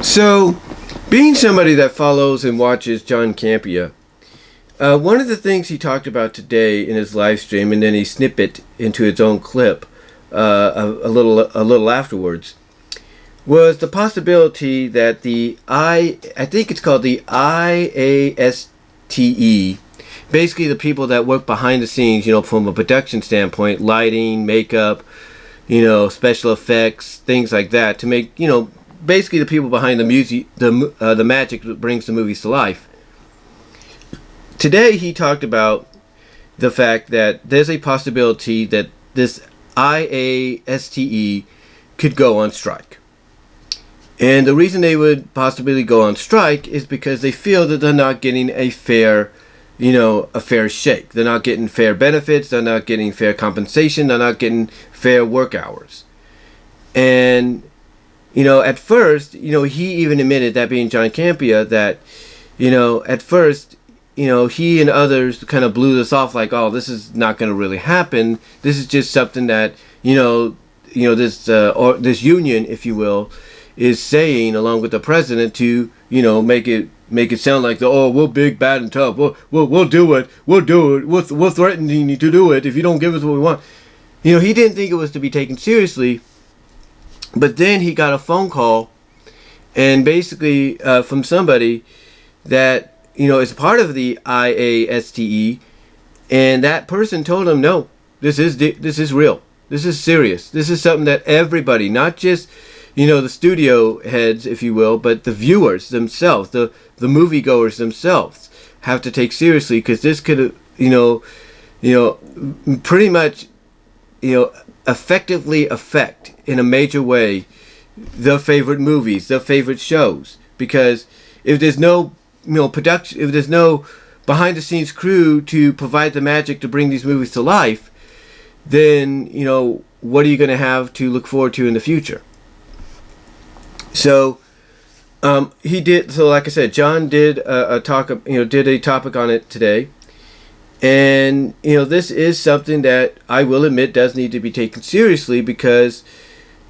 So, being somebody that follows and watches John Campea, one of the things he talked about today in his live stream, and then he snippet into his own clip a little afterwards, was the possibility that I think it's called the IASTE, basically the people that work behind the scenes, from a production standpoint, lighting, makeup, special effects, things like that, to make, basically the people behind the music, the magic that brings the movies to life. Today he talked about the fact that there's a possibility that this IASTE could go on strike. And the reason they would possibly go on strike is because they feel that they're not getting a fair shake. They're not getting fair benefits. They're not getting fair compensation. They're not getting fair work hours. And, at first, he even admitted, that being John Campea, that, at first, he and others kind of blew this off like, oh, this is not going to really happen. This is just something that, this union, if you will, is saying along with the president to, make it sound like we're big, bad, and tough. We'll do it. We'll do it. We're threatening to do it if you don't give us what we want. He didn't think it was to be taken seriously. But then he got a phone call, and basically from somebody that is part of the IASTE, and that person told him, no, this is real. This is serious. This is something that everybody, not just the studio heads, if you will, but the viewers themselves, the moviegoers themselves, have to take seriously, because this could pretty much effectively affect in a major way their favorite movies, their favorite shows. Because if there's no production, if there's no behind the scenes crew to provide the magic to bring these movies to life, then what are you going to have to look forward to in the future? So he did. So like I said, John did a topic on it today. And, this is something that I will admit does need to be taken seriously, because,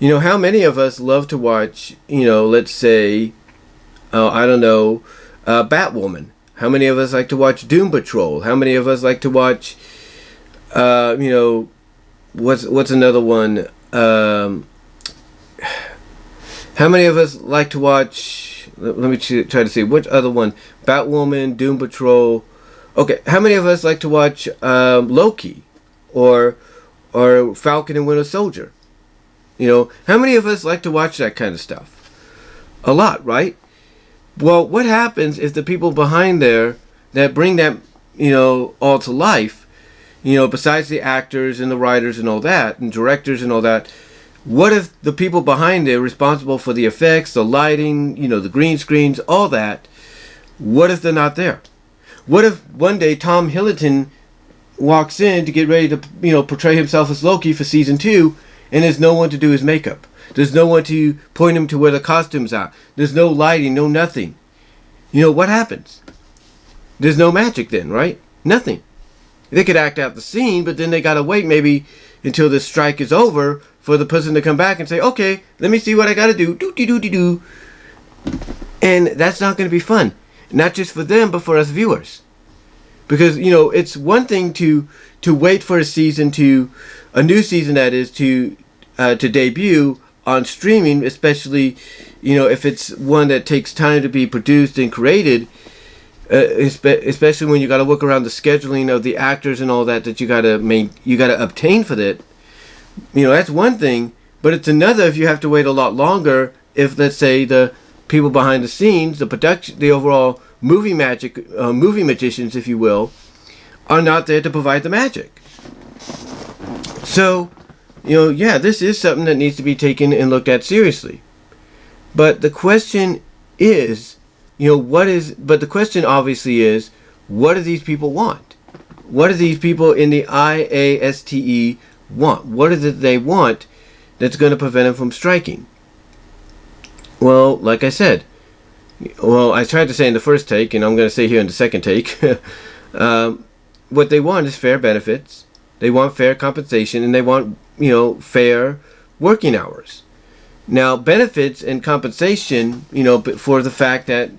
how many of us love to watch, let's say, Batwoman? How many of us like to watch Doom Patrol? How many of us like to watch, what's another one? How many of us like to watch, let me try to see, which other one? Batwoman, Doom Patrol. Okay, how many of us like to watch Loki or Falcon and Winter Soldier? How many of us like to watch that kind of stuff? A lot, right? Well, what happens if the people behind there that bring that, all to life, besides the actors and the writers and all that, and directors and all that, what if the people behind there responsible for the effects, the lighting, the green screens, all that, what if they're not there? What if one day Tom Hiddleston walks in to get ready to, portray himself as Loki for season 2, and there's no one to do his makeup? There's no one to point him to where the costumes are. There's no lighting, no nothing. What happens? There's no magic then, right? Nothing. They could act out the scene, but then they gotta wait maybe until the strike is over for the person to come back and say, okay, let me see what I gotta do. Do. And that's not gonna be fun. Not just for them, but for us viewers. Because, it's one thing to wait for a new season that is, to debut on streaming, especially, if it's one that takes time to be produced and created, especially when you got to work around the scheduling of the actors and all that you got to obtain for that. That's one thing, but it's another if you have to wait a lot longer if, let's say, the people behind the scenes, the production, the overall movie magicians, if you will, are not there to provide the magic. So, this is something that needs to be taken and looked at seriously. But the question is, but the question obviously is, what do these people want? What do these people in the IASTE want? What is it they want that's going to prevent them from striking? Well, like I said, I tried to say in the first take, and I'm going to say here in the second take, what they want is fair benefits. They want fair compensation, and they want, fair working hours. Now, benefits and compensation, for the fact that,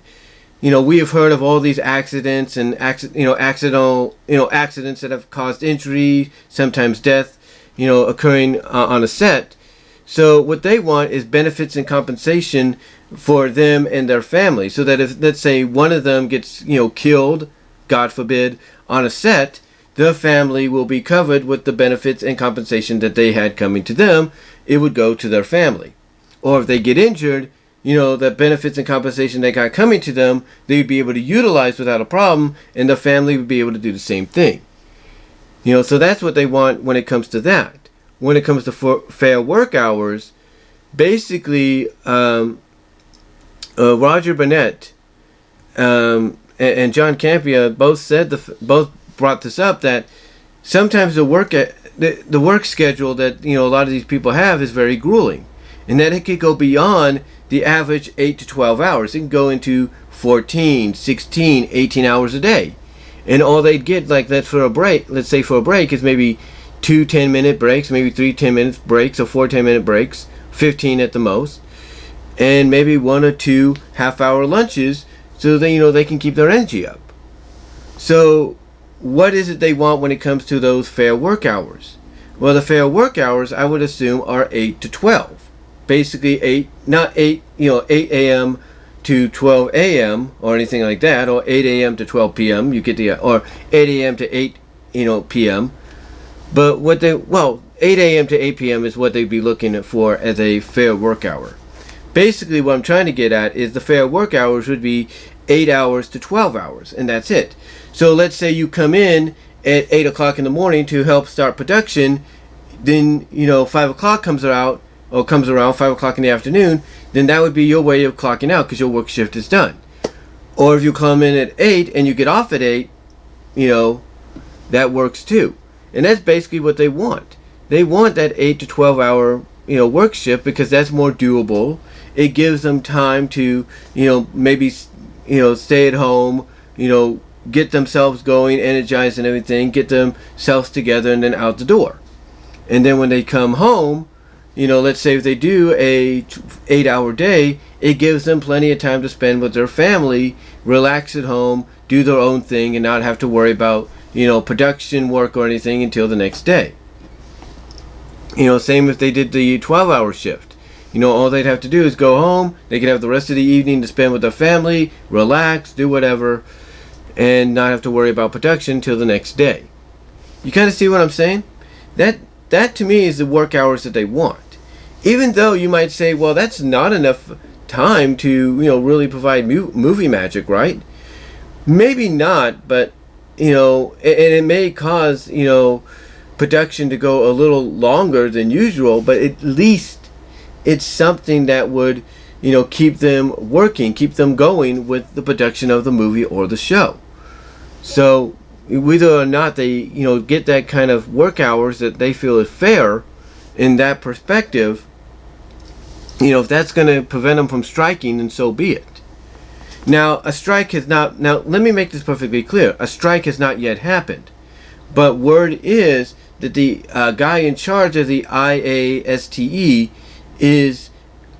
we have heard of all these accidents and accidents that have caused injury, sometimes death, occurring on a set. So what they want is benefits and compensation for them and their family, so that if, let's say, one of them gets, killed, God forbid, on a set, the family will be covered with the benefits and compensation that they had coming to them. It would go to their family. Or if they get injured, the benefits and compensation they got coming to them, they'd be able to utilize without a problem, and the family would be able to do the same thing. So that's what they want when it comes to that. When it comes to fair work hours, basically, Roger Burnett and John Campea both brought this up, that sometimes the work schedule that a lot of these people have is very grueling, and that it could go beyond the average 8 to 12 hours. It can go into 14, 16, 18 hours a day, and all they'd get, like, let's say for a break, is maybe 2 10-minute breaks, maybe 3 10-minute breaks, or 4 10-minute breaks, 15 at the most, and maybe 1 or 2 half-hour lunches, so that they can keep their energy up. So what is it they want when it comes to those fair work hours? Well, the fair work hours, I would assume, are 8 to 12. Basically 8 a.m. to 12 a.m. or anything like that, or 8 a.m. to 12 p.m. You get or 8 a.m. to 8 p.m. But 8 a.m. to 8 p.m. is what they'd be looking for as a fair work hour. Basically, what I'm trying to get at is the fair work hours would be 8 hours to 12 hours, and that's it. So let's say you come in at 8 o'clock in the morning to help start production, then 5 o'clock comes around, 5 o'clock in the afternoon, then that would be your way of clocking out, because your work shift is done. Or if you come in at 8 and you get off at 8, that works too. And that's basically what they want. They want that 8 to 12 hour work shift, because that's more doable. It gives them time to maybe stay at home, get themselves going, energized and everything, get themselves together, and then out the door. And then when they come home, let's say if they do a 8-hour day, it gives them plenty of time to spend with their family, relax at home, do their own thing, and not have to worry about production work or anything until the next day. Same if they did the 12-hour shift. All they'd have to do is go home. They could have the rest of the evening to spend with their family, relax, do whatever, and not have to worry about production until the next day. You kind of see what I'm saying? That to me is the work hours that they want. Even though you might say, well, that's not enough time to really provide movie magic, right? Maybe not, but and it may cause production to go a little longer than usual, but at least it's something that would keep them working, keep them going with the production of the movie or the show. So whether or not they get that kind of work hours that they feel is fair in that perspective, if that's going to prevent them from striking, then so be it. Now, a strike has not, now let me make this perfectly clear. A strike has not yet happened. But word is that the guy in charge of the IATSE is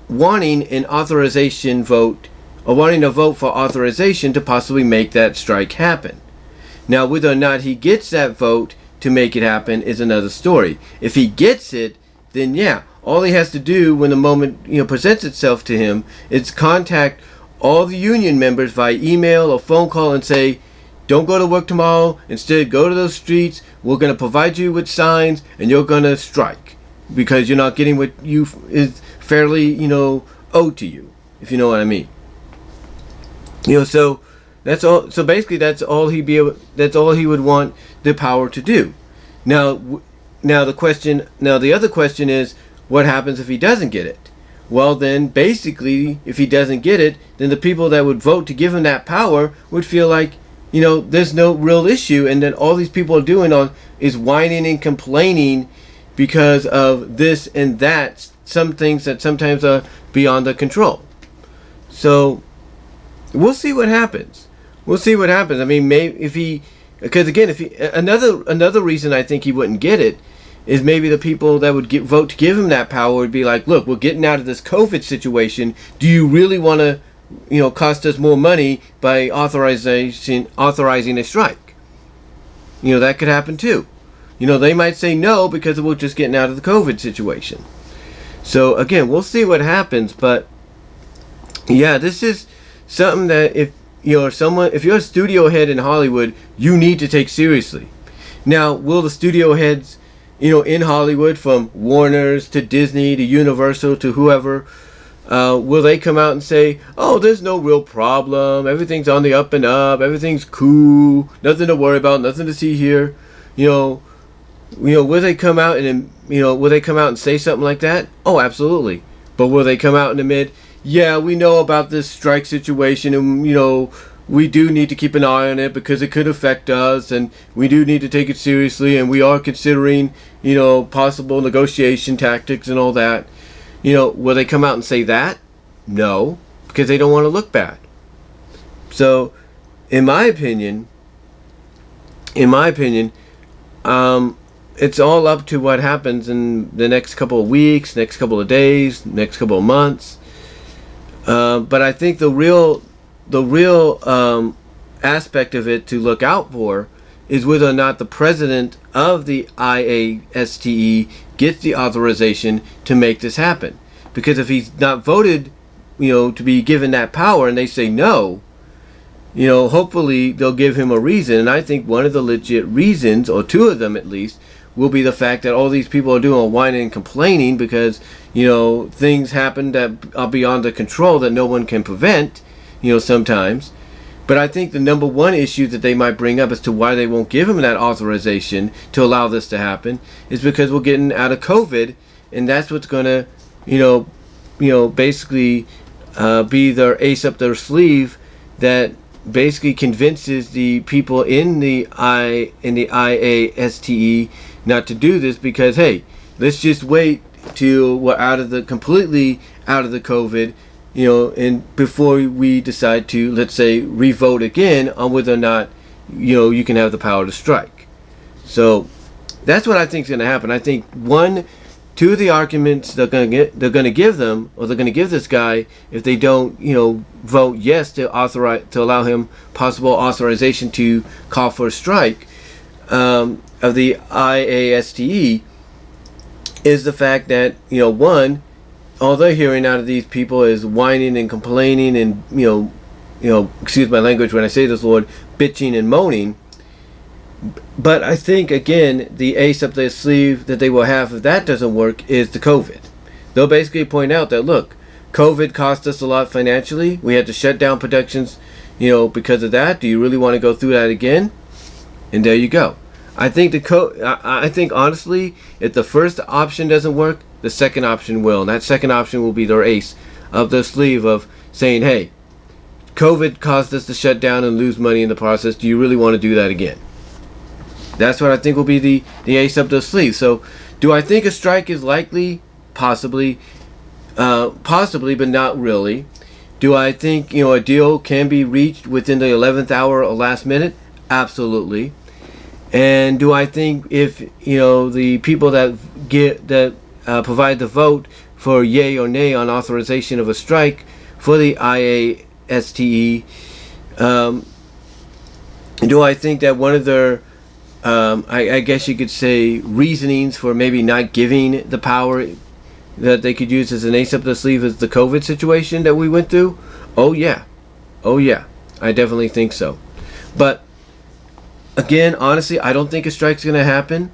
wanting an authorization vote, or wanting a vote for authorization to possibly make that strike happen. Now, whether or not he gets that vote to make it happen is another story. If he gets it, then yeah, all he has to do when the moment presents itself to him is contact all the union members via email or phone call and say, don't go to work tomorrow, instead go to those streets, we're going to provide you with signs, and you're going to strike because you're not getting what you is fairly owed to you, if you know what I mean. So that's all. So basically that's all he would want the power to do. Now the other question is, what happens if he doesn't get it? Well, then basically, if he doesn't get it, then the people that would vote to give him that power would feel like, there's no real issue, and then all these people are doing is whining and complaining because of this and that, some things that sometimes are beyond their control. So we'll see what happens. I mean, maybe because again, another reason I think he wouldn't get it is maybe the people that would vote to give him that power would be like, look, we're getting out of this COVID situation. Do you really want to, cost us more money by authorizing a strike? That could happen too. They might say no because we're just getting out of the COVID situation. So again, we'll see what happens. But yeah, this is something that if you're a studio head in Hollywood, you need to take seriously. Now, will the studio heads, in Hollywood, from Warner's to Disney to Universal to whoever, will they come out and say, oh, there's no real problem, everything's on the up and up, everything's cool, nothing to worry about, nothing to see here? Will they come out and say something like that? Oh, absolutely. But will they come out and admit, yeah, we know about this strike situation, and we do need to keep an eye on it because it could affect us, and we do need to take it seriously, and we are considering, possible negotiation tactics and all that. Will they come out and say that? No, because they don't want to look bad. So, in my opinion, it's all up to what happens in the next couple of weeks, next couple of days, next couple of months. But I think the real aspect of it to look out for is whether or not the president of the IASTE gets the authorization to make this happen. Because if he's not voted, to be given that power, and they say no, hopefully they'll give him a reason. And I think one of the legit reasons, or two of them at least, will be the fact that all these people are doing whining and complaining because, things happen that are beyond their control that no one can prevent, sometimes. But I think the number one issue that they might bring up as to why they won't give him that authorization to allow this to happen is because we're getting out of COVID, and that's what's going to, basically be their ace up their sleeve that basically convinces the people in the IASTE not to do this because, hey, let's just wait till we're completely out of the COVID, and before we decide to, let's say, re-vote again on whether or not, you can have the power to strike. So that's what I think is going to happen. I think two of the arguments they're going to give them, or they're going to give this guy, if they don't, vote yes to allow him possible authorization to call for a strike of the IASTE, is the fact that, one, all they're hearing out of these people is whining and complaining and, excuse my language when I say this, Lord, bitching and moaning. But I think, again, the ace up their sleeve that they will have if that doesn't work is the COVID. They'll basically point out that, look, COVID cost us a lot financially. We had to shut down productions, because of that. Do you really want to go through that again? And there you go. I think I think honestly, if the first option doesn't work, the second option will. And that second option will be their ace up their sleeve of saying, hey, COVID caused us to shut down and lose money in the process. Do you really want to do that again? That's what I think will be the ace up their sleeve. So, do I think a strike is likely? Possibly, but not really. Do I think a deal can be reached within the 11th hour or last minute? Absolutely. And do I think if the people that provide the vote for yay or nay on authorization of a strike for the IASTE, do I think that one of their I guess you could say reasonings for maybe not giving the power that they could use as an ace up the sleeve is the COVID situation that we went through? Oh yeah, I definitely think so. But again, honestly, I don't think a strike's going to happen.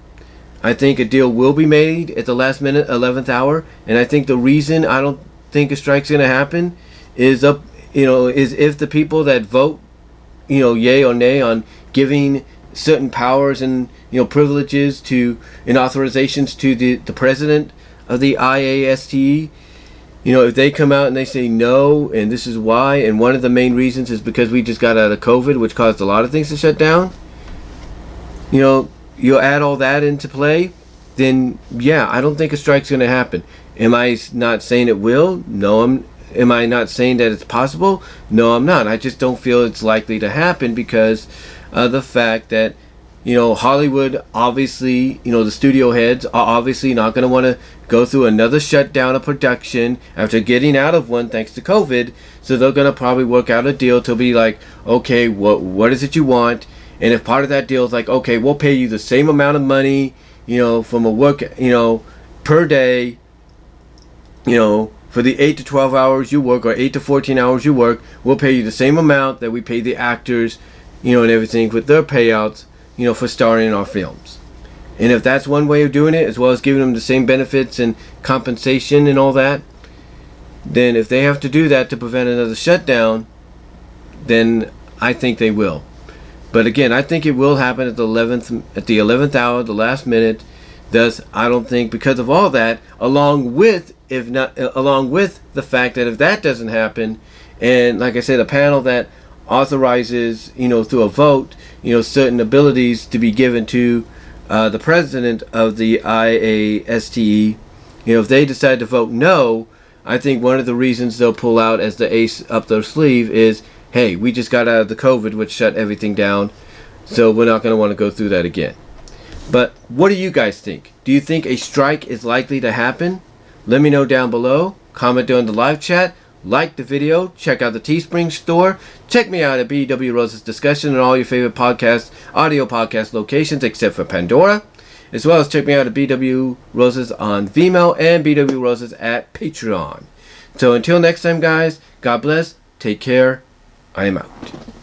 I think a deal will be made at the last minute, 11th hour, and I think the reason I don't think a strike's going to happen is if the people that vote, yay or nay on giving certain powers and privileges and authorizations to the president of the IASTE, if they come out and they say no, and this is why, and one of the main reasons is because we just got out of COVID, which caused a lot of things to shut down, you'll add all that into play, then yeah, I don't think a strike's going to happen. Am I not saying it will? No, am I not saying that it's possible? No, I'm not. I just don't feel it's likely to happen because of the fact that, Hollywood, obviously, the studio heads are obviously not going to want to go through another shutdown of production after getting out of one thanks to COVID. So they're going to probably work out a deal to be like, okay, what is it you want? And if part of that deal is like, okay, we'll pay you the same amount of money, from a work, per day, for the 8 to 12 hours you work, or 8 to 14 hours you work, we'll pay you the same amount that we pay the actors, and everything with their payouts, for starring in our films. And if that's one way of doing it, as well as giving them the same benefits and compensation and all that, then if they have to do that to prevent another shutdown, then I think they will. But again, I think it will happen at the 11th hour, the last minute. Thus, I don't think, because of all that, along with the fact that if that doesn't happen, and like I said, a panel that authorizes, through a vote, certain abilities to be given to the president of the IASTE, if they decide to vote no, I think one of the reasons they'll pull out as the ace up their sleeve is, hey, we just got out of the COVID, which shut everything down, so we're not going to want to go through that again. But what do you guys think? Do you think a strike is likely to happen? Let me know down below. Comment during the live chat. Like the video. Check out the Teespring store. Check me out at BW Rose's Discussion and all your favorite audio podcast locations except for Pandora. As well as check me out at BW Roses on Vimeo and BW Roses at Patreon. So until next time, guys, God bless. Take care. I am out.